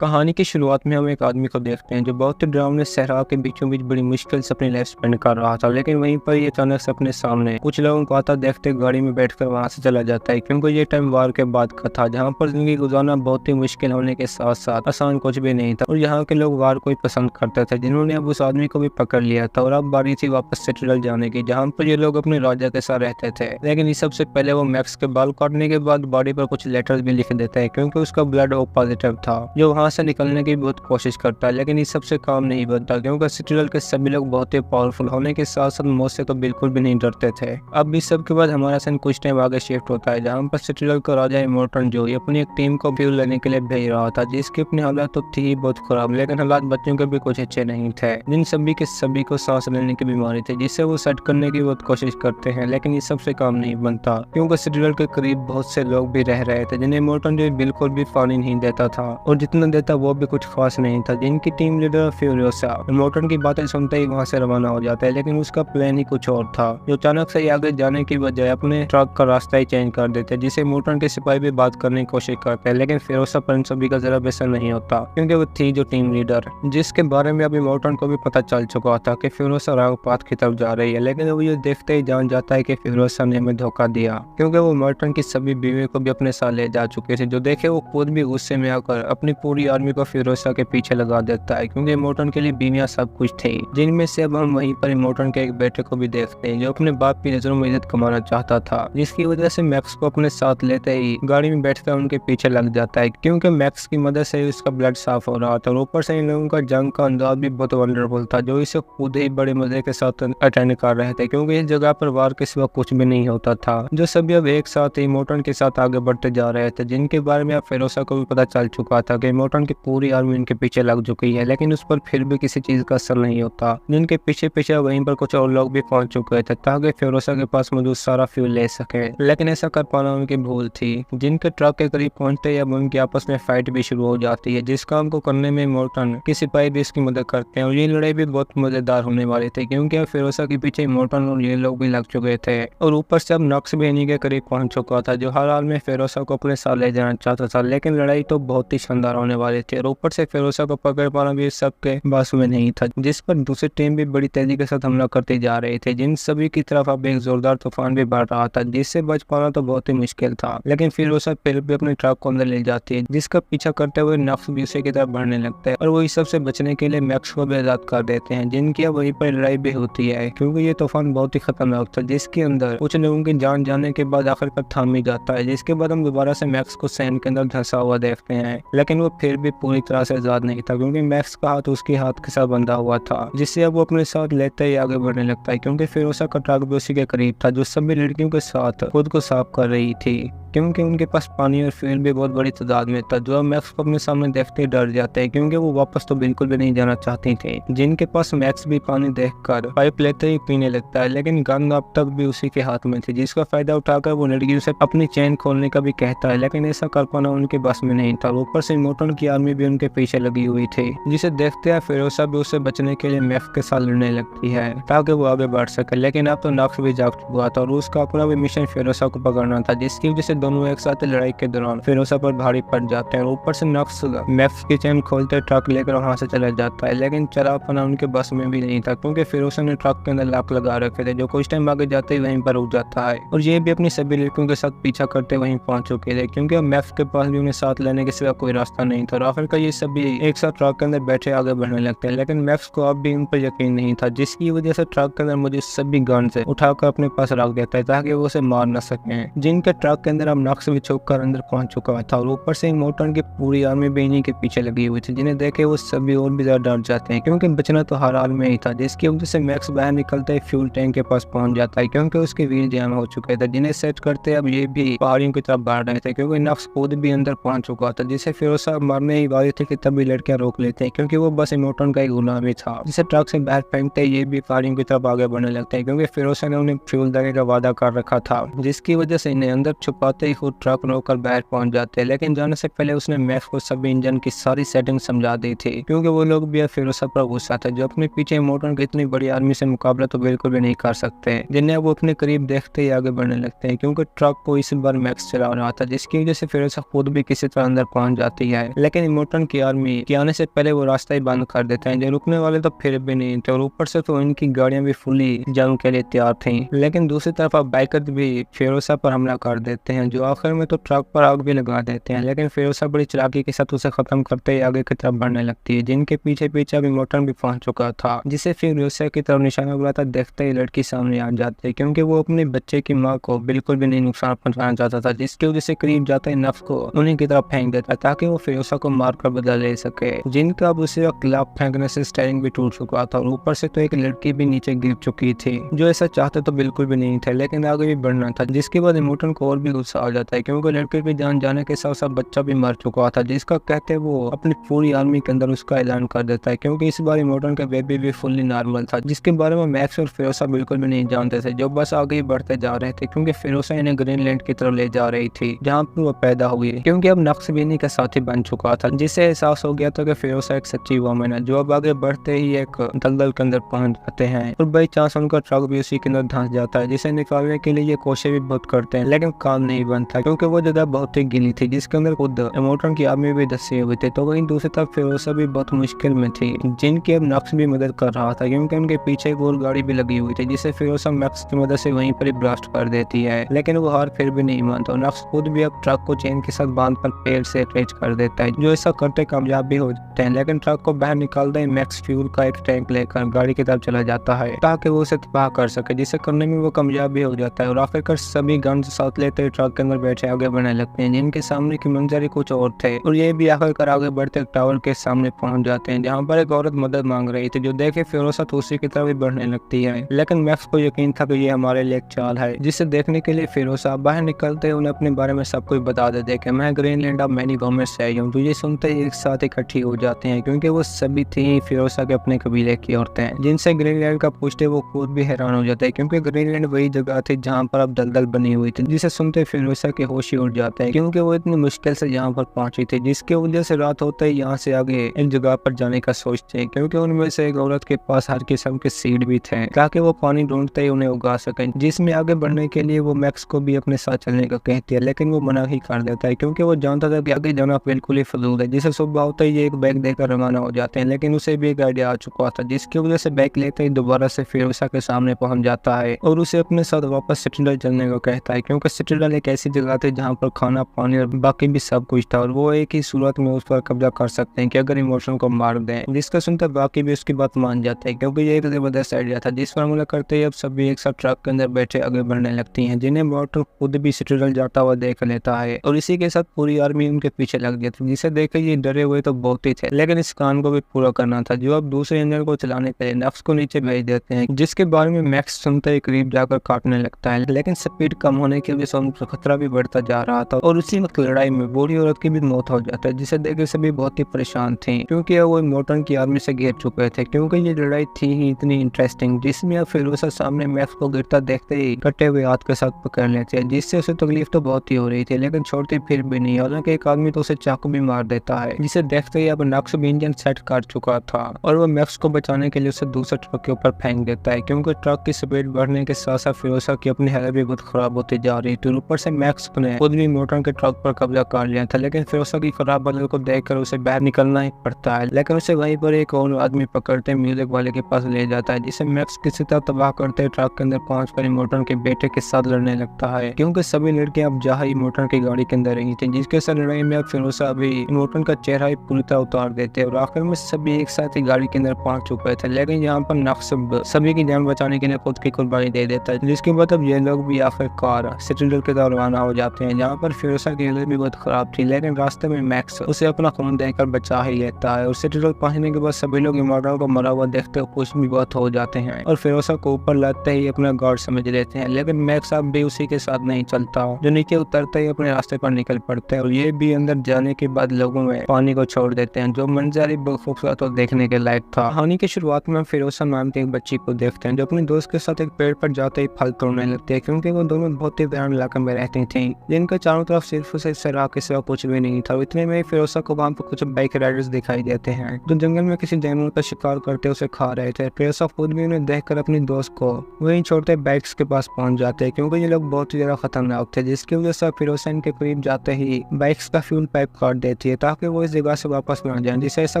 कहानी की शुरुआत में हम एक आदमी को देखते हैं जो बहुत ही डरावने सहरा के बीचों बीच बड़ी मुश्किल से अपनी लाइफ स्पेंड कर रहा था। लेकिन वहीं पर ये अचानक से अपने सामने कुछ लोगों को आता देखते गाड़ी में बैठकर वहां से चला जाता है, क्योंकि ये टाइम वार के बाद का था जहाँ पर जिंदगी गुजारना बहुत ही मुश्किल होने के साथ साथ आसान कुछ भी नहीं था। और यहाँ के लोग वार को ही पसंद करते थे, जिन्होंने अब उस आदमी को भी पकड़ लिया था। और अब बारी थी वापस सेटल जाने की, जहाँ पर ये लोग अपने राजा के साथ रहते थे। लेकिन इस सबसे पहले वो मैक्स के बाल काटने के बाद बॉडी पर कुछ लेटर्स भी लिख देते हैं, क्योंकि उसका ब्लड ओ पॉजिटिव था, जो वहां से निकलने की बहुत कोशिश करता है। लेकिन इस सबसे काम नहीं बनता, क्योंकि सिटीजन के सभी लोग बहुत ही पावरफुल होने के साथ साथ मौत से तो बिल्कुल भी नहीं डरते थे। अब इस सब के बाद हमारा सीन कुछ टाइम आगे शिफ्ट होता है, जहाँ पर सिटीजन का राजा इमोर्टन जो अपनी एक टीम को फ्यूल लेने के लिए भेज रहा था, जिसकी अपनी हालत तो थी बहुत खराब, लेकिन हालात बच्चों के भी कुछ अच्छे नहीं थे। जिन सभी के सभी को सांस लेने की बीमारी थी, जिससे वो सेट करने की बहुत कोशिश करते हैं, लेकिन इस सबसे काम नहीं बनता, क्योंकि सिटीजन के करीब बहुत से लोग भी रह रहे थे जिन्हें इमोर्टन जो बिल्कुल भी पानी नहीं देता था, और जितना देता वो भी कुछ खास नहीं था। जिनकी टीम लीडर फ्यूरियोसा इमोर्टन की बातें सुनते ही वहां से रवाना हो जाता है, लेकिन उसका प्लान ही कुछ और था, जो अचानक से आगे जाने की बजाय अपने ट्रक का रास्ता ही चेंज कर देते, जिसे इमोर्टन के सिपाही भी बात करने की कोशिश करते हैं। लेकिन फिरोसा पर इन सभी का जरा बेसर नहीं होता, क्योंकि वो थी जो टीम लीडर, जिसके बारे में अब इमोर्टन को भी पता चल चुका था कि फिरोसा रागपात की तरफ जा रही है। लेकिन वो ये देखते ही जान जाता है कि फिरोसा ने हमें धोखा दिया, क्योंकि वो इमोर्टन की सभी बीवी को भी अपने साथ ले जा चुके थे। जो देखे वो खुद भी गुस्से में आकर अपनी पूरी आर्मी को फिरोसा के पीछे लगा देता है, क्योंकि इमोर्टन के लिए बीवियां सब कुछ थी। जिनमें से अब हम वहीं पर इमोर्टन के एक बेटे को भी देखते हैं, जो अपने बाप की नजरों में इज्जत कमाना चाहता था, जिसकी वजह से मैक्स को अपने साथ लेते ही गाड़ी में बैठकर उनके पीछे लग जाता है, क्योंकि मैक्स की मदद से उसका ब्लड साफ हो रहा था। और ऊपर से इन लोगों का जंग का अंदाज भी बहुत वंडरफुल था, जो इसे खुद ही बड़े मजे के साथ अटेंड कर रहे थे, क्योंकि इस जगह पर वार के सिवा कुछ भी नहीं होता था। जो सभी अब एक साथ इमोर्टन के साथ आगे बढ़ते जा रहे थे, जिनके बारे में अब फिरोसा को भी पता चल चुका था कि इमोर्टन की पूरी आर्मी इनके पीछे लग चुकी है, लेकिन उस पर फिर भी किसी चीज का असर नहीं होता। जिनके पीछे पीछे वहीं पर कुछ और लोग भी पहुंच चुके थे, ताकि फिरोसा के पास मौजूद सारा फ्यूल ले सके, लेकिन ऐसा कर पाना उनकी भूल थी। जिनके ट्रक के करीब पहुंचते ही अब उनकी आपस में फाइट भी शुरू हो जाती है, जिस काम को करने में इमोर्टन के सिपाही भी इसकी मदद करते हैं। और ये लड़ाई भी बहुत मजेदार होने वाली थी, क्योंकि अब फिरोसा के पीछे इमोर्टन और ये लोग भी लग चुके थे, और ऊपर से अब नक्स भी इन्हीं के करीब पहुंच चुका था, जो हर हाल में फिरोसा को अपने साथ ले जाना चाहता था। लेकिन लड़ाई तो बहुत ही शानदार होने वाली थी, और ऊपर से फिरोसा को पकड़ पाना भी सबके बस में नहीं था, जिस पर दूसरी टीम भी बड़ी तेजी के साथ हमला करते जा रहे थे। जिन सभी की तरफ अब एक जोरदार तूफान भी बढ़ रहा था, जिससे बच पाना तो बहुत ही मुश्किल था। लेकिन फिरोसा फिर भी अपने ट्रक को अंदर ले जाती है, जिसका पीछा करते हुए नक्स भी उसी की तरफ बढ़ने लगता है, और वो इस सब से बचने के लिए मैक्स को भी आजाद कर देते हैं। जिनकी अब वहीं पर लड़ाई भी होती है, क्योंकि ये तूफान बहुत ही खतरनाक था, जिसके अंदर कुछ लोगों की जान जाने के बाद आखिरकार थाम ही जाता है। जिसके बाद हम दोबारा से मैक्स को सैन के अंदर धंसा हुआ देखते हैं, लेकिन वो फिर भी पूरी तरह से आजाद नहीं था, क्योंकि मैक्स का हाथ उसके हाथ के साथ बंधा हुआ था, जिससे अब वो अपने साथ लेते ही आगे बढ़ने लगता है, क्योंकि फिरोसा का ट्रक भी उसी के करीब था, जो सभी लड़कियों के साथ खुद को साफ कर रही थी, क्योंकि उनके पास पानी और फ्यूल भी बहुत बड़ी तादाद में था। जो मैक्स को अपने सामने देखते ही डर जाते हैं, क्योंकि वो वापस तो बिल्कुल भी नहीं जाना चाहती थी। जिनके पास मैक्स भी पानी देखकर पाइप लेते ही पीने लगता है, लेकिन गन अब तक भी उसी के हाथ में थी, जिसका फायदा उठाकर वो लड़कियों से अपनी चेन खोलने का भी कहता है, लेकिन ऐसा कर पाना उनके बस में नहीं था। ऊपर से इमोर्टन की आर्मी भी उनके पीछे लगी हुई थी, जिसे देखते हैं फिरोसा भी उससे बचने के लिए मैक्स के साथ लड़ने लगती है, ताकि वो आगे बढ़ सके। लेकिन अब तो नक्स भी जाग चुका था, और उसका अपना भी मिशन फिरोसा को पकड़ना था, जिसकी वजह से दोनों एक साथ लड़ाई के दौरान फिरोसा पर भारी पड़ जाते हैं। ऊपर से नक्स मैक्स की चेन खोलते ट्रक लेकर वहां से चला जाता है, लेकिन चला पाना उनके बस में भी नहीं था, क्योंकि फिरोसा ने ट्रक के अंदर लॉक लगा रखे थे, जो कुछ टाइम आगे जाते ही वहीं पर रुक जाता है। और ये भी अपनी सभी लड़कियों के साथ पीछा करते वहीं पहुंच चुके थे, क्योंकि अब मैक्स के पास भी उन्हें साथ लेने के सिवा कोई रास्ता नहीं था। आखिरकार ये सभी एक साथ ट्रक के अंदर बैठे आगे बढ़ने लगते हैं, लेकिन मैक्स को अब भी उन पर यकीन नहीं था, जिसकी वजह से ट्रक के अंदर मुझे सभी गन से उठाकर अपने पास रख देता है, ताकि वो उसे मार न सके। जिनके ट्रक के अंदर अब नक्स भी छुप कर अंदर पहुंच चुका था, और ऊपर से इमोर्टन की पूरी आर्मी भी इन्हीं के पीछे लगी हुई थी, जिन्हें देखे वो सभी और भी ज्यादा डर जाते हैं, क्योंकि बचना तो हर हाल में ही था। जिसकी वजह से मैक्स बाहर निकलते ही फ्यूल टैंक के पास पहुंच जाता है, क्योंकि उसके व्हील जैम हो चुके थे, जिन्हें सेट करते अब ये भी पहाड़ियों की तरफ बढ़ रहे थे, क्योंकि नक्स खुद भी अंदर पहुंच चुका था, जिसे फिरोसा मरने ही वाली थी कि तभी लड़कियां रोक लेते हैं, क्योंकि वो बस इमोर्टन का एक गुलाम ही था। जिसे ट्रक से बाहर फेंकते ये भी पहाड़ियों की तरफ आगे बढ़ने लगते हैं, क्योंकि फिरोसा ने उन्हें फ्यूल देने का वादा कर रखा था, जिसकी वजह से इन्हें अंदर छुपाते ही खुद ट्रक रोककर बाहर पहुंच जाते हैं। लेकिन जाने से पहले उसने मैक्स को सभी इंजन की सारी सेटिंग समझा दी थी, क्योंकि वो लोग भी फिरोसा पर गुस्सा था, जो अपने पीछे इमोर्टन की इतनी बड़ी आर्मी से मुकाबला तो बिल्कुल भी नहीं कर सकते, जिन्हें वो अपने करीब देखते ही आगे बढ़ने लगते हैं, क्योंकि ट्रक को इस बार मैक्स चला रहा था, जिसकी वजह से फिरोसा खुद भी किसी तरह अंदर पहुंच जाती है। लेकिन इमोटन की आर्मी के आने से पहले वो रास्ता ही बंद कर देते हैं। जो रुकने वाले तो फिर भी नहीं थे और ऊपर से तो इनकी गाड़ियां भी फुली जंग के लिए तैयार थी। लेकिन दूसरी तरफ अब बाइकर भी फिरोसा पर हमला कर देते हैं, जो आखिर में तो ट्रक पर आग भी लगा देते हैं। लेकिन फिरोसा बड़ी चालाकी के साथ उसे खत्म करते ही आगे की तरफ बढ़ने लगती है, जिनके पीछे पीछे अब इमोटन भी पहुंच चुका था, जिसे फिरोसा की तरफ निशाना बुलाता देखते ही लड़की सामने आ जाती है, क्योंकि वो अपने बच्चे की माँ को बिल्कुल भी नहीं नुकसान पहुंचाना चाहता था, जिसकी वजह से करीब जाते ही नफ्स को उन्हीं की तरफ फेंक देता है ताकि वो फिरोसा को मारकर बदला ले सके, जिनका अब उसी वक्त लाभ फेंकने से स्टीयरिंग भी टूट चुका था और ऊपर से तो एक लड़की भी नीचे गिर चुकी थी, जो ऐसा चाहते तो बिल्कुल भी नहीं थे, लेकिन आगे भी बढ़ना था। जिसके बाद इमोटन को और भी गुस्सा आ जाता है, क्योंकि लड़के की जान जाने के साथ साथ बच्चा भी मर चुका था, जिसका कहते वो अपनी पूरी आर्मी के अंदर उसका ऐलान कर देता है, क्योंकि इस बार इमोटन का बेबी भी फुल्ली नॉर्मल था, जिसके बारे में मैक्स और फिरोसा बिल्कुल भी नहीं जानते थे, जो बस आगे बढ़ते जा रहे थे, क्योंकि फिरोसा इन्हें ग्रीनलैंड की तरफ ले जा रही थी, जहाँ पर वो पैदा हुई, क्योंकि अब नक्श भी इन्हीं का साथी बन चुका था, जिससे एहसास हो गया था कि फिरोसा एक सच्ची वुमन है, जो अब आगे बढ़ते ही एक दलदल के अंदर पहुंच जाते हैं और बाई चांस उनका ट्रक भी उसी के अंदर धंस जाता है, जिसे निकालने के लिए ये कोशिश भी बहुत करते हैं, लेकिन काम नहीं बनता, क्योंकि वो जगह बहुत ही गीली थी, जिसके अंदर खुद इमोटन की आर्मी भी धंसे हुए थे। तो वहीं दूसरी तरफ फिरोसा भी बहुत मुश्किल में थी, जिनकी अब नक्श भी मदद कर रहा था, क्योंकि उनके पीछे एक और गाड़ी भी लगी हुई थी, जिसे फिरोसा नक्श की मदद से वहीं पर ही ब्लास्ट कर देती है, लेकिन वो हार फिर भी नहीं मानता। नक्श खुद भी अब ट्रक को चेन के साथ बांध कर पेड़ से अटैच कर देता है, जो ऐसा करते कामयाब भी हो जाते हैं, लेकिन ट्रक को बाहर निकालते ही मैक्स फ्यूल का एक टैंक लेकर गाड़ी की तरफ चला जाता है ताकि वो उसे तबाह कर सके, जिसे करने में वो कामयाब भी हो जाता है और आखिरकार सभी गन साथ लेते हुए ट्रक के अंदर बैठे आगे बढ़ने लगते हैं, जिनके सामने की मंजर ही कुछ और थे और ये भी आखिरकार आगे बढ़ते टावर के सामने पहुंच जाते हैं, जहाँ पर एक औरत मदद मांग रही थी, जो देखे फिरोसा तो उसी की तरफ ही बढ़ने लगती है, लेकिन मैक्स को यकीन था कि ये हमारे लिए एक चाल है, जिसे देखने के लिए फिरोसा बाहर निकलते उन्हें अपने बारे में सब कुछ बता देते कि मैं ग्रीनलैंड अब मैनी गवर्नमेंट से आई हूँ। तो ये सुनते ही एक साथ इकट्ठी हो जाते हैं, क्योंकि वो सभी थी फिरोसा के अपने कबीले की औरतें, जिनसे ग्रीनलैंड का पूछते वो खुद भी हैरान हो जाते हैं, क्योंकि ग्रीनलैंड वही जगह थी जहाँ पर अब दलदल बनी हुई थी, जिसे सुनते फिरोसा के होश ही उड़ जाते हैं, क्योंकि वो इतनी मुश्किल से यहाँ पर पहुंची थी, जिसकी वजह से रात होते ही यहाँ से आगे एक जगह पर जाने का सोचते हैं, क्योंकि उनमें से एक औरत के पास हर किस्म के सीड भी थे ताकि वो पानी ढूंढते ही उन्हें उगा सकें, जिसमें आगे बढ़ने के लिए वो मैक्स को भी अपने साथ चलने का कहती है, लेकिन वो मना ही कर देता है, क्योंकि वो जानता था कि आगे जाना बिल्कुल ही फजूल है। जिसे सुबह होते ही ये एक बैग देकर रवाना हो जाते हैं, लेकिन उसे भी एक आइडिया आ चुका था, जिसकी वजह से बैग लेते ही दोबारा से फिरोसा के सामने पहुंच जाता है और उसे अपने साथ वापस सिटिडल चलने को कहता है, क्योंकि सिटिडल एक ऐसी जगह थी जहाँ पर खाना पानी और बाकी भी सब कुछ था और वो एक ही सूरत में उस पर कब्जा कर सकते हैं कि अगर इमोशन को मार दें, जिसका सुनकर बाकी भी उसकी बात मान जाते हैं, क्योंकि ये एक जबरदस्त आइडिया था, जिस पर हमला करते ही अब सभी एक साथ ट्रक के अंदर बैठे आगे बढ़ने लगती हैं, जिन्हें मॉर्टल खुद भी सिटिडल जाता हुआ देख लेता है और इसी के साथ पूरी आर्मी उनके पीछे लग जाती है, जिसे देख ये डरे हुए तो बहुत ही थे, लेकिन इस काम को भी पूरा करना था, जो अब दूसरे इंजन को चलाने के लिए नफ्स को नीचे भेज देते हैं, जिसके बारे में मैक्स सुनते ही करीब जाकर काटने लगता है, लेकिन स्पीड कम होने की वजह से उनका खतरा भी बढ़ता जा रहा था और उसी वक्त लड़ाई में बूढ़ी औरत की भी मौत हो जाता है, जिसे देख सभी बहुत ही परेशान थे, क्योंकि वो इमोटन की आर्मी से घिर चुके थे, क्योंकि ये लड़ाई थी ही इतनी इंटरेस्टिंग, जिसमें अब फिरोसा सामने मैक्स को गिरता देखते ही कटे हुए हाथ के साथ पकड़ लेते हैं, जिससे उसे तकलीफ तो बहुत ही हो रही थी, लेकिन छोड़ती फिर भी नहीं, हालांकि एक आदमी तो उसे चाकू भी मार देता है, जिसे देखते ही अब नक्श भी इंजन सेट कर चुका था और वो मैक्स को बचाने के लिए उसे दूसरे ट्रक के ऊपर फेंक देता है, क्योंकि ट्रक की स्पीड बढ़ने के साथ साथ फिरोसा की अपनी हालत भी बहुत खराब होती जा रही थी। ऊपर से मैक्स ने खुद भी मोटर के ट्रक पर कब्जा कर लिया था, लेकिन फिरोसा की खराब हालत को देखकर उसे बाहर निकलना ही पड़ता है, लेकिन उसे वहीं पर एक और आदमी पकड़ते म्यूजिक वाले के पास ले जाता है, जिसे मैक्स किसी तरह तबाह करते ट्रक के अंदर पहुंचकर इमोटन के बेटे के साथ लड़ने लगता है, क्योंकि सभी लड़कियां अब जहाँ इमोटन की गाड़ी के अंदर रही थी, जिसके साथ लड़ाई में अब फिरोसा भी इमोटन का चेहरा ही पूरी तरह उतार देते और आखिर में सभी एक साथ ही गाड़ी के अंदर पहुंच चुके थे, लेकिन यहाँ पर नक्श सभी की जान बचाने के लिए खुद की कुर्बानी दे देता है, जिसके बाद अब ये लोग भी आखिरकार सिटिडल की तरफ रवाना हो जाते हैं, जहाँ पर फिरोसा की हालत भी बहुत खराब थी, लेकिन रास्ते में मैक्स उसे अपना खून देकर बचा ही लेता है और सिटिडल पहुंचने के बाद सभी लोग इमोटन को मरा हुआ देखते हुए खुश भी बहुत हो जाते हैं और फिरोसा को ऊपर लाते ही अपना गॉड समझ लेते हैं, लेकिन मैक्स अब भी उसी के साथ नहीं चलता, जो नीचे उतरते ही अपने रास्ते पर निकल पड़ते हैं और ये भी अंदर जाने के बाद लोगों में पानी को छोड़ देते हैं, जो मंजर बहुत खूबसूरत और देखने के लायक था। कहानी की शुरुआत में फिरोसा नाम की एक बच्ची को देखते हैं, जो अपने दोस्त के साथ एक पेड़ पर जाते ही फल तोड़ने लगते हैं, क्योंकि वो दोनों बहुत ही वीरान इलाके में रहती थी, जिनके चारों तरफ सिर्फ उसे सराह के सिवा कुछ भी नहीं था। इतने में फिरोसा को वहाँ पर कुछ बाइक राइडर्स दिखाई देते हैं, जो जंगल में किसी जानवर का शिकार करते उसे खा रहे थे। फिरोसा खुद भी उन्हें देखकर अपनी दोस्त को वहीं छोड़ते बाइक्स के पास पहुंच जाते हैं, क्योंकि ये लोग बहुत ही ज्यादा खतरनाक थे, जिसकी वजह से फिरोसा इनके करीब जाते ही बाइक्स का फ्यूल पाइप काट देते देती है ताकि वो इस जगह से वापस न जाए। जिसे ऐसा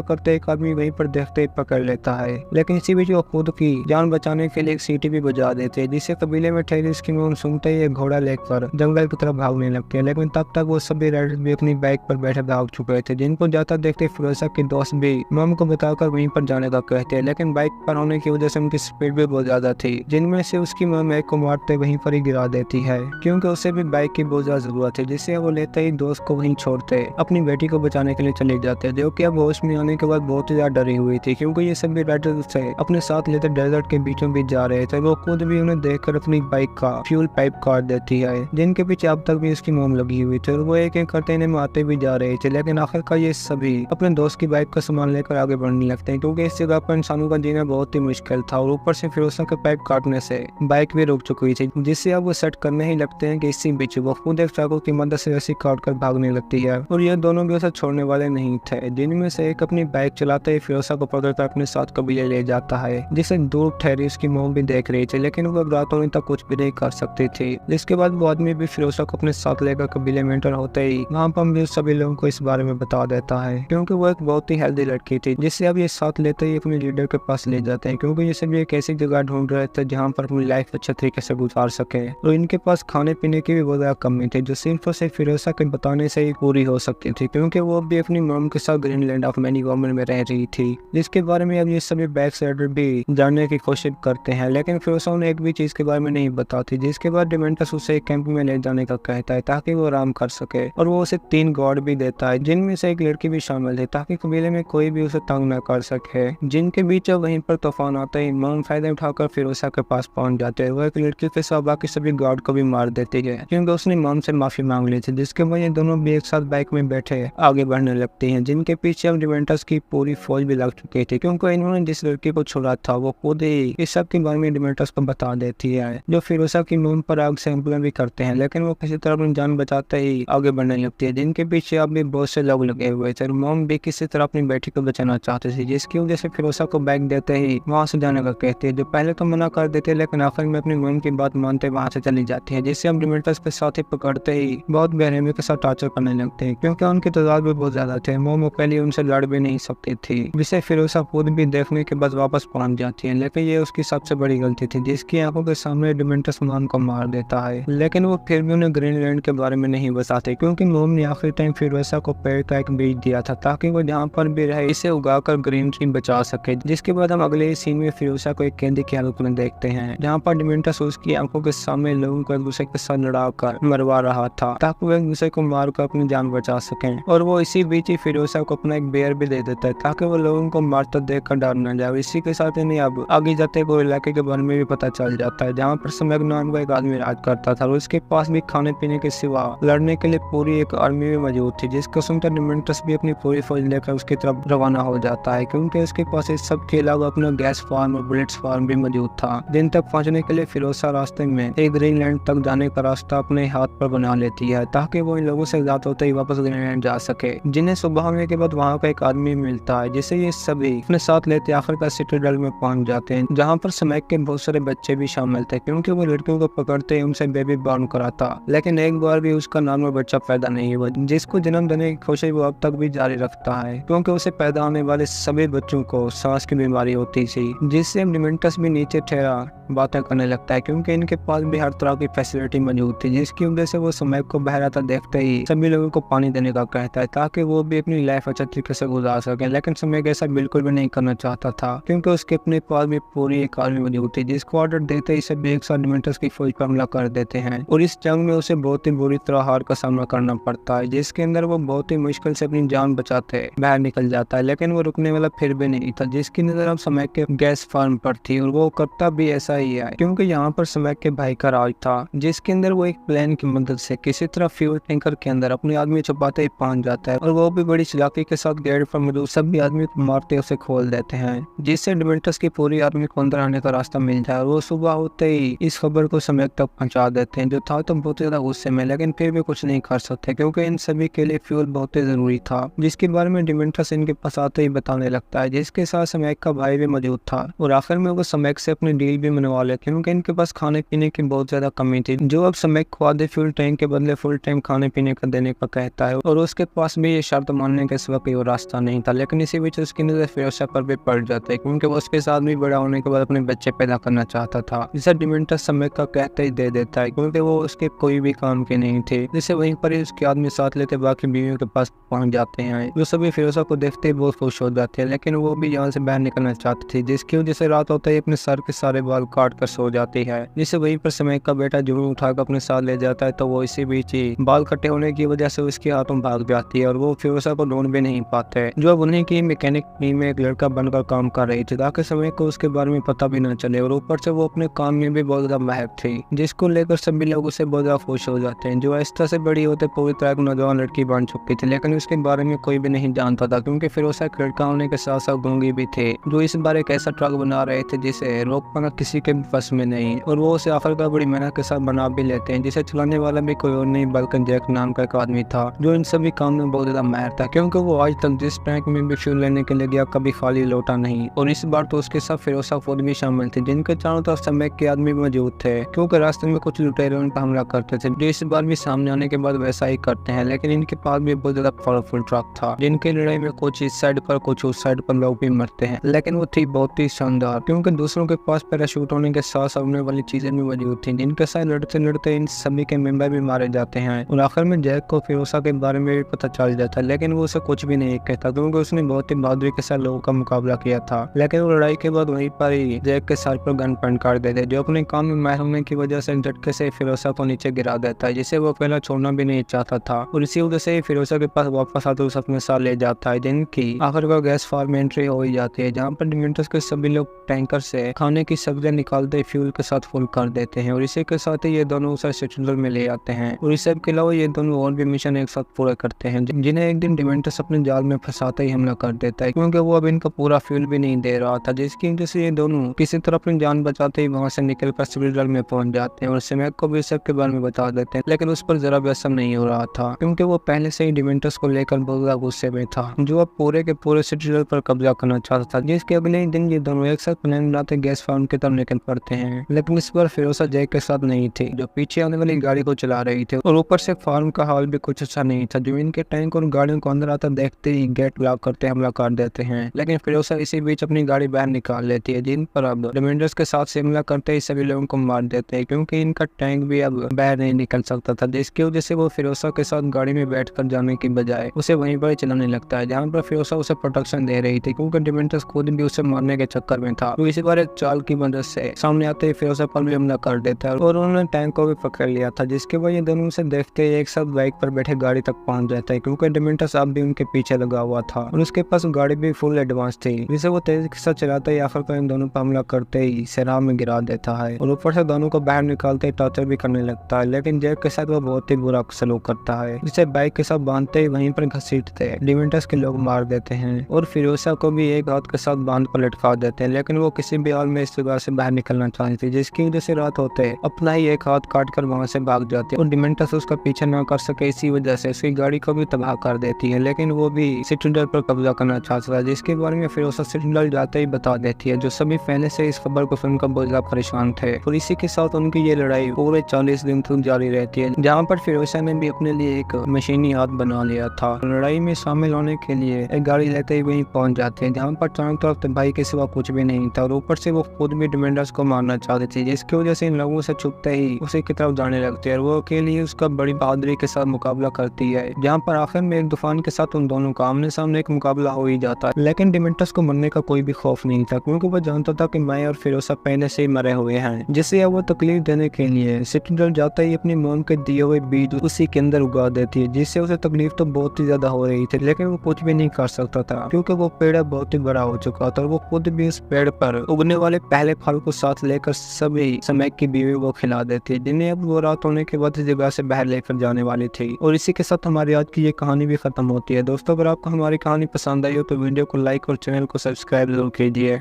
करते एक आदमी वहीं पर देखते ही पकड़ लेता है, लेकिन इसी बीच वो खुद की जान बचाने के लिए एक सीटी भी बजा देते हैं, जिससे कबीले में ठहरी उसकी मोम सुनते ही एक घोड़ा लेकर जंगल की तरफ भागने लगते हैं। लेकिन तब तक वो सभी राइडर्स भी अपनी बाइक पर बैठे भाग चुके थे, जिनको जाता देखते फिरोजा के दोस्त भी मोम को बताकर वहीं पर जाने का कहते हैं, लेकिन बाइक पर होने की वजह से उनकी स्पीड भी बहुत ज्यादा थी, जिनमें से उसकी मोम एक को मारते वहीं पर ही गिरा देती है, क्योंकि उसे भी बाइक की बहुत ज्यादा जरूरत है। जिससे वो लेते ही दोस्त को वहीं छोड़ते अपनी बेटी को बचाने के लिए चले जाते, जो कि अब होश में आने के बाद बहुत ही ज्यादा डरी हुई थी, क्योंकि ये सभी राइडर्स उसे अपने साथ लेते डेजर्ट के बीचों बीच जा रहे थे। वो खुद भी उन्हें देखकर अपनी बाइक का फ्यूल पाइप काट देती है, जिनके पीछे अब तक भी उसकी मोम लगी हुई थी, और वो एक एक करते इन्हें मारते भी जा रहे थे। लेकिन आखिरकार ये सभी अपने दोस्त की बाइक का सामान लेकर आगे बढ़ने लगते हैं, क्योंकि इस जगह पर इंसानों का जीना बहुत ही मुश्किल था, और ऊपर से फिरोजा के पाइप काटने से बाइक भी रुक चुकी थी, जिससे अब वो सेट करने ही लगते हैं कि इसी बीच वो खुद एक चाकू की मदद से रस्सी काट कर भागने लगती है, और ये दोनों भी उसे छोड़ने वाले नहीं थे, जिनमें से एक अपनी बाइक चलाते ही फिरोजा को पकड़कर अपने साथ कबीले ले जाता है, जिसे दूर ठहरी उसकी मोम भी देख रही थी, लेकिन वो रातों तक कुछ भी नहीं कर सकती थी। जिसके बाद वो आदमी भी फिरोजा को अपने साथ लेकर कबीले में एंटर होते ही वहाँ पर भी सभी लोगों को इस बारे में बता देता है, क्योंकि वो एक बहुत ही हेल्दी लड़की थी, जिससे अब ये साथ लेते ही अपने लीडर के पास ले जाते हैं, क्योंकि ये सभी एक ऐसी जगह ढूंढ रहे थे जहाँ पर अपनी लाइफ अच्छे तरीके से गुजार सके, और इनके पास खाने पीने की भी बहुत ज्यादा कमी थी, जो सिर्फ और सिर्फ फिरोजा के बताने से ही पूरी हो सकती थी, क्योंकि वो भी अपनी मॉम के साथ ग्रीनलैंड ऑफ मैनीगोमन में रह रही थी, जिसके बारे में अब ये सभी बैक साइडर भी जानने की कोशिश करते हैं। लेकिन फिरोजा उन्हें एक भी चीज के बारे में नहीं बताती, जिसके बाद डिमेंटस उसे एक कैंप में ले जाने का कहता है ताकि वो आराम कर सके, और वो उसे 3 गार्ड भी देता है, जिनमें से एक लड़की भी शामिल है, ताकि कबीले में कोई भी उसे तंग न कर सके। जिनके बीच अब वहीं पर तूफान आता है, मॉम फायदा उठाकर फिरोजा के पास पहुंच जाते हैं। वो एक लड़की के साथ बाकी सभी गार्ड को भी मार देती है, क्योंकि उसने मॉम से माफी मांग ली थी, जिसके बाद ये दोनों भी एक साथ बाइक में बैठे आगे बढ़ने लगते हैं, जिनके पीछे अब डिमेंटस की पूरी फौज भी लग चुकी थी, क्योंकि इन्होंने जिस लड़की को छोड़ा था वो खुद ही इस सब के बारे में डिमेंटस को बता देती है, जो फिरोजा की मॉम पर आग से हमला भी करते हैं, लेकिन वो किसी तरह अपनी जान बचाते ही आगे बढ़ने लगती है, जिनके पीछे अब भी बहुत से लोग लगे हुए थे। मॉम भी किसी तरह अपनी बेटी को बचाना चाहते थे, जिसकी वजह से फिरोजा को बैग देते ही वहाँ से जाने का कहते हैं, जो पहले तो मना कर देते लेकिन आखिर में अपनी मॉम की बात मानते वहाँ से चली जाती है, जिससे हम डिमेंटस के साथ ही पकड़ते ही बहुत बेरहमी के साथ टॉर्चर करने लगते हैं, क्योंकि उनकी तादाद भी बहुत ज्यादा थे। मॉम अकेली उनसे लड़ भी नहीं सकती थी, जिसे फिरोजा खुद भी देखने के बाद वापस पहुंच जाती है, लेकिन ये उसकी सबसे बड़ी गलती थी, जिसकी आंखों के सामने डिमेंटस मॉम को मार देता है। लेकिन वो फिर भी उन्हें ग्रीनलैंड के बारे में नहीं बताते, क्योंकि मॉम ने आखिरी टाइम फिरोजा को पेड़ का एक बीज दिया था, ताकि वो जहाँ पर भी रहे इसे उगाकर ग्रीन ट्री बचा सके। जिसके बाद हम अगले सीन में फिरोजा को एक कैदी की हालत में देखते हैं, जहाँ पर डिमेंटस उसकी आंखों के सामने लोगों को एक दूसरे के साथ लड़ाकर मरवा रहा था, ताकि वो एक दूसरे को मारकर अपनी जान बचा सके। और वो इसी बीच ही फिरोजा को अपना एक बेर भी दे देता है, ताकि वो लोगों को मारता देखकर डर न जाए। इसी के साथ इन्हें अब आगे जाते को इलाके के बारे में भी पता चल जाता है, जहाँ पर समय नाम का एक आदमी राज करता था, और उसके पास भी खाने पीने के सिवा लड़ने के लिए पूरी एक आर्मी भी मौजूद थी, जिसको सुनकर डिमेंटस भी अपनी पूरी फौज लेकर उसकी तरफ रवाना हो जाता है, क्योंकि उसके पास इस सब के अलावा अपना गैस फार्म और बुलेट्स फार्म भी मौजूद था। दिन तक पहुंचने के लिए फिरोजा रास्ते में एक ग्रीनलैंड तक जाने का रास्ता अपने हाथ पर बना लेती है, ताकि वो इन लोगों से ज्यादा होते ही वापस ग्रीनलैंड जा सके। जिन्हें सुबह होने के बाद वहाँ का एक आदमी मिलता है, जिसे ये सभी अपने साथ लेते आखिरकार सिटाडेल में पहुंच जाते हैं, जहाँ पर समय के बहुत सारे बच्चे भी शामिल थे, क्योंकि वो लड़कियों को पकड़ते ही उनसे बेबी बॉर्न कराता, लेकिन एक बार भी उसका नॉर्मल बच्चा पैदा नहीं हुआ, जिसको जन्म देने की कोशिश वो अब तक भी जारी रखता है, क्योंकि उसे पैदा होने वाले सभी बच्चों को सांस की बीमारी होती थी, जिससे डिमेंटस भी नीचे ठहरा बातें करने लगता है, क्योंकि इनके पास भी हर तरह की फैसिलिटी मौजूद थी, जिसकी वजह से वो समय को बहराता देखते ही सभी लोगों को पानी देने का कहता है, ताकि वो भी अपनी लाइफ अच्छे तरीके से गुजार सके। लेकिन समय ऐसा बिल्कुल भी नहीं करना चाहता था, क्योंकि उसके अपने पास भी पूरी एक आर्मी मौजूद थी, जिसको ऑर्डर देते ही सभी एक साथ डिमेंटस की फौज पर हमला कर देते हैं, और इस जंग में उसे बहुत ही बुरी तरह हार का सामना करना पड़ता है, जिसके अंदर वो बहुत ही मुश्किल से अपनी जान बचाते बाहर निकल जाता है। लेकिन वो रुकने वाला फिर भी नहीं था, जिसकी नजर अब समय के गैस फार्म पर थी, और वो करता भी ऐसा ही है, क्योंकि यहाँ पर समय के भाई का राज था, जिसके अंदर वो एक प्लेन की मदद से किसी तरह फ्यूल टैंकर के अंदर अपने आदमी छुपाते ही पहुंच जाता है, और वो भी बड़ी चालाकी के साथ गेट पर मौजूद सभी आदमी को मारते उसे खोल देते हैं, जिससे डिमेंटस की पूरी आर्मी को अंदर आने का रास्ता मिल जाए। वो सुबह होते ही इस खबर को समय तक पहुंचा देते हैं, जो था तो बहुत ज्यादा गुस्से में, लेकिन फिर भी कुछ नहीं कर सकते, क्योंकि इन सभी के लिए फ्यूल बहुत ही जरूरी था, जिसके बारे में डिमेंटस इनके पास आते ही बताने लगता है, जिसके साथ समय का भाई भी मौजूद था, और आखिर में वो समय से अपनी डील भी करने वाले, क्योंकि इनके पास खाने पीने की बहुत ज्यादा कमी थी। जो अब समय को आधे फ्यूल टैंक के बदले फुल टाइम खाने पीने का देने का कहता है, और उसके पास भी ये शर्त मानने के सिवा कोई और रास्ता नहीं था। लेकिन इसी बीच उसकी नजर फिरोजा पर भी पड़ जाती है, क्योंकि वो उसके साथ भी बड़ा होने के बाद अपने बच्चे पैदा करना चाहता था, जिसे डिमेंटस समय का कहते ही दे देता है, क्योंकि वो उसके कोई भी काम के नहीं थे। जिसे वहीं पर ही उसके आदमी साथ लेते बाकी बीवियों के पास पहुंच जाते हैं, जो सभी फिरोजा को देखते ही बहुत खुश हो जाते हैं। लेकिन वो भी यहाँ से बाहर निकलना चाहती थी, जिसकी वजह से रात होते ही अपने सर के सारे बाल काट कर सो जाती है। जिसे वहीं पर समय का बेटा जुनून उठाकर अपने साथ ले जाता है, तो वो इसी बीच ही बाल कटे होने की वजह से उसके हाथों भाग जाती है, और वो फिरोजा को ढूंढ भी नहीं पाते, जो अब उन्हीं की मैकेनिक टीम में एक लड़का बनकर काम कर रही थी, ताकि समय को उसके बारे में पता भी न चले। और ऊपर से वो अपने काम में भी बहुत ज्यादा महक थी, जिसको लेकर सभी लोग उसे बहुत ज्यादा खुश हो जाते हैं। जो आहिस्ता से बड़ी होते पूरी तरह एक नौजवान लड़की बन चुकी थी, लेकिन उसके बारे में कोई भी नहीं जानता था, क्योंकि फिरोजा एक लड़का होने के साथ साथ गूंगी भी थे, जो इस बार एक ऐसा ट्रक बना रहे थे जिसे रोक पाना किसी के बस में नहीं। और वो उसे आखिरकार बड़ी मेहनत के साथ बना भी लेते हैं, जिसे चलाने वाला भी कोई और नहीं बल्कि जैक नाम का एक आदमी था, जो इन सभी काम में बहुत ज्यादा माहिर था, क्योंकि वो आज तक जिस टैंक में भी फ्यूल लेने के लिए गया कभी खाली लौटा नहीं। और इस बार तो उसके साथ फिरोजा खुद भी शामिल थे, जिनके चारों तरफ समय के आदमी मौजूद थे, क्योंकि रास्ते में कुछ लुटेरे उन पर हमला करते थे, जो इस बार भी सामने आने के बाद वैसा ही करते हैं। लेकिन इनके पास भी बहुत ज्यादा पावरफुल ट्रक था, जिनकी लड़ाई में कुछ इस साइड पर कुछ उस साइड पर लोग भी मरते हैं, लेकिन वो थी बहुत ही शानदार, क्योंकि दूसरों के पास पैराशूट होने के साथ सामने वाली चीजें भी मौजूद थी, जिनके साथ लड़ते लड़ते इन सभी के मेंबर भी मारे जाते हैं। और आखिर में जैक को फिरोजा के बारे में भी पता चल जाता है, लेकिन वो उसे कुछ भी नहीं कहता, क्योंकि उसने बहुत ही बहादुरी के साथ लोगों का मुकाबला किया था। लेकिन वो लड़ाई के बाद वहीं पर ही जैक के सर पर गन पॉइंट कर देते, जो अपने काम में माहिर होने की वजह से झटके से फिरोजा को नीचे गिरा देता है, जिसे वो पहला छोड़ना भी नहीं चाहता था। और इसी वजह से फिरोजा के पास वापस आते उसे अपने साथ ले जाता है, जिनकी आखिरकार गैस फार्म में एंट्री हो ही जाती है, जहाँ पर डिमेंटस के सभी लोग टैंकर से खाने की सब्जियां निकालते फ्यूल के साथ फुल कर देते हैं। और इसी के साथ ही ये दोनों उसे सिलेंडर में ले आते हैं, और इस सब के अलावा ये दोनों और भी मिशन एक साथ पूरा करते हैं, जिन्हें एक दिन डिमेंटस अपने जाल में फंसाते ही हमला कर देता है, क्योंकि वो अब इनका पूरा फ्यूल भी नहीं दे रहा था, जिसकी वजह से ये दोनों किसी तरह अपनी जान बचाते ही वहां से निकल कर सिलेंडर में पहुंच जाते हैं, और समय को भी सब के बारे में बता देते हैं। लेकिन उस पर जरा भी असर नहीं हो रहा था, क्योंकि वो पहले से ही डिमेंटस को लेकर बहुत ज्यादा गुस्से में था, जो अब पूरे के पूरे सिलेंडर पर कब्जा करना चाहता था। जिसके अगले दिन ये दोनों एक साथ प्लान बनाते गैस फार्म की तरफ निकल पड़ते हैं, लेकिन इस बार फिरोजा जैक के साथ नहीं थी, जो पीछे आने वाली गाड़ी को चला रही थी। और ऊपर से फार्म का हाल भी कुछ अच्छा नहीं था, जो इनके टैंक और गाड़ियों को अंदर आता देखते ही गेट लॉक करते हमला कर देते हैं। लेकिन फिरोजा इसी बीच अपनी गाड़ी बाहर निकाल लेती है, जिन पर अब डिमेंटस के साथ से हमला करते ही सभी लोगों को मार देते हैं, क्योंकि इनका टैंक भी अब बाहर नहीं निकल सकता था, जिसकी वजह से वो फिरोजा के साथ गाड़ी में बैठकर जाने की बजाय उसे वहीं पर चलाने लगता है, जहाँ पर फिरोजा उसे प्रोटेक्शन दे रही थी, क्योंकि डिमेंटस खुद भी उसे मारने के चक्कर में था। तो इसी बार एक चाल की मदद से सामने आते ही फिरोजा पर भी हमला कर देता है, और उन्होंने टैंक को भी पकड़ लिया था, जिसके बाद ये दोनों उसे देखते ही एक साथ बाइक पर बैठे गाड़ी तक पहुंच जाता है, क्योंकि डिमेंटस अब भी उनके पीछे लगा हुआ था, और उसके पास गाड़ी भी फुल एडवांस थी, जिसे वो तेजी के साथ चलाता ही आखिरकार इन दोनों पर हमला करते ही शराब में गिरा देता है, और ऊपर से दोनों को बाहर निकालते ही टॉर्चर भी करने लगता है। लेकिन जैक के साथ वो बहुत ही बुरा सलूक करता है, जिसे बाइक के साथ बांधते ही वहीं पर घसीटते डिमेंटस के लोग मार देते हैं, और फिरोजा को भी एक हाथ के साथ बांध पर लटका देते हैं। लेकिन वो किसी भी हाल में इस जगह से बाहर निकलना चाहती थी, जिसकी वजह से रात होते अपना ही एक हाथ काट कर वहां से भाग जाती है, और डिमेंटस उसका पीछा न कर सके, इसी वजह से उसकी गाड़ी को भी तबाह कर देती है। लेकिन वो भी सिलेंडर पर कब्जा करना चाहता था, जिसके बारे में फिरोजा सिलेंडर जाते ही बता देती है, जो सभी पहले से इस खबर को सुनकर बहुत ज्यादा परेशान थे। और इसी के साथ उनकी ये लड़ाई पूरे 40 दिन तक जारी रहती है, जहाँ पर फिरोजा ने भी अपने लिए एक मशीनी हाथ बना लिया था। लड़ाई में शामिल होने के लिए एक गाड़ी लेते ही वहीं पहुंच जाते हैं, जहाँ पर चारों तरफ तबाही के सिवा कुछ भी नहीं था, और ऊपर से वो खुद भी डिमेंटस को मारना चाहते थे, जिसकी वजह से इन लोगों से छुपते ही उसी की तरफ जाने लगते हैं। वो अकेले ही उसका बड़ी बहादुरी के साथ मुकाबला करती है, जहाँ पर आखिर में एक तूफान के साथ उन दोनों का आमने सामने एक मुकाबला हो ही जाता है। लेकिन डिमेंटस को मरने का कोई भी खौफ नहीं था, क्योंकि वो जानता था कि मैं और फिरोजा पहले से ही मरे हुए हैं, जिसे अब वो तकलीफ देने के लिए सिलेंडर जाता ही अपनी मौम के दिए हुए बीज उसी के अंदर उगा देती है, जिससे उसे तकलीफ तो बहुत ही ज्यादा हो रही थी, लेकिन वो कुछ भी नहीं कर सकता था, क्योंकि वो पेड़ बहुत ही बड़ा हो चुका था, और वो खुद भी उस पेड़ पर उगने वाले पहले फल को साथ लेकर सभी समय की बीवी वो खिला देती है, जिन्हें अब वो रात होने के बाद इस जगह से बाहर लेकर जाने वाली थी। और इसी के साथ हमारी आज की ये कहानी भी खत्म होती है। दोस्तों, अगर आपको हमारी कहानी पसंद आई हो तो वीडियो को लाइक और चैनल को सब्सक्राइब जरूर कीजिए।